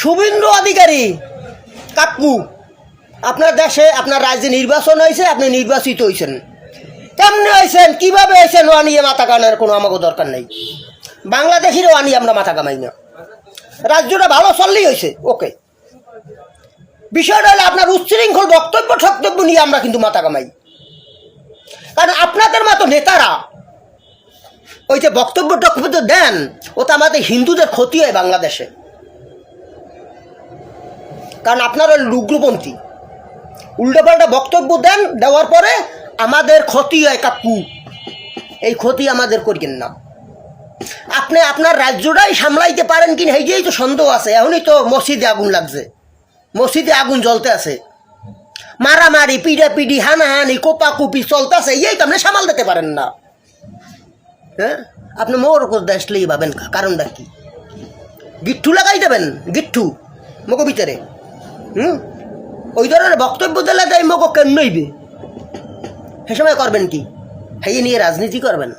শুভেন্দু অধিকারী কাকু, আপনার দেশে আপনার রাজ্যে নির্বাচন হয়েছে, আপনি নির্বাচিত হয়েছেন। কেমনে হয়েছেন, কীভাবে হয়েছেন, ও নিয়ে মাথা কামানোর কোনো আমাকে দরকার নেই। বাংলাদেশেরও আনি আমরা মাথা কামাই না, রাজ্যটা ভালো চললেই হয়েছে, ওকে। বিষয়টা হলে আপনার উচ্ছৃঙ্খল বক্তব্য নিয়ে আমরা কিন্তু মাথা কামাই। কারণ আপনাদের মতো নেতারা ওই যে বক্তব্য দেন, ওটা আমাদের হিন্দুদের ক্ষতি হয় বাংলাদেশে। কারণ আপনারা লুগ্নপন্থী, উল্টোপাল্টা বক্তব্য দেন, দেওয়ার পরে আমাদের ক্ষতি হয় কাকু। এই ক্ষতি আমাদের করিয়েন না। আপনি আপনার রাজ্যটাই সামলাইতে পারেন কিনা এই তো সন্দেহ আছে। এখনই তো মসজিদে আগুন লাগছে, মসজিদে আগুন জ্বলতে আছে, মারামারি পিড়াপিড়ি হানাহানি কোপাকুপি চলতেছে, এই তো আপনি সামাল দিতে পারেন না। হ্যাঁ, আপনি মোর উপর আসলেই ভাবেন, কারণটা কি? গিট্টু লাগাই দেবেন, গিট্টু মগো ভিতরে। ওই ধরনের বক্তব্য দিলে দেয় মগো কেন নইবে, সে সময় করবেন কি? এই নিয়ে রাজনীতি করবেন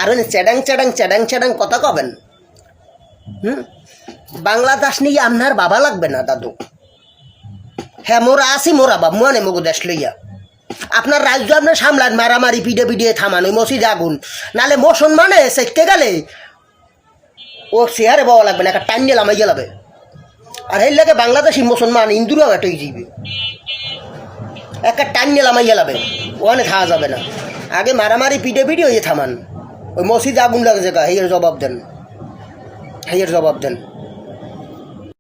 আর চ্যাডাং চ্যাডাং চ্যাডাং চ্যাডাং কথা কবেন। বাংলাদেশ নিয়ে আপনার বাবা লাগবে না দাদু। হ্যাঁ, মোরা আসি, মোরা বাপ মানে মগো দেশ লইয়া। আপনার রাজ্য আপনার সামলান, মারামারি পিডে পিডিয়ে থামান, ওই মসজিদে আগুন, নাহলে মুসলমানে সেটকে গেলে ও চেয়ারে বাবা লাগবে না, একটা টাইম নিয়ে লামাই গেলাবে। আর এই লাগে বাংলাদেশি মুসলমান হিন্দুরাও এটাই যাইবে, একটা টাইম নিয়ে লামাই গেলাবে, ওখানে খাওয়া যাবে না। আগে মারামারি পিডে পিডি হয়ে থামান, ওই মসজিদে আগুন লাগে জায়গা, হেয়ের জবাব দেন, হেয়ের জবাব দেন।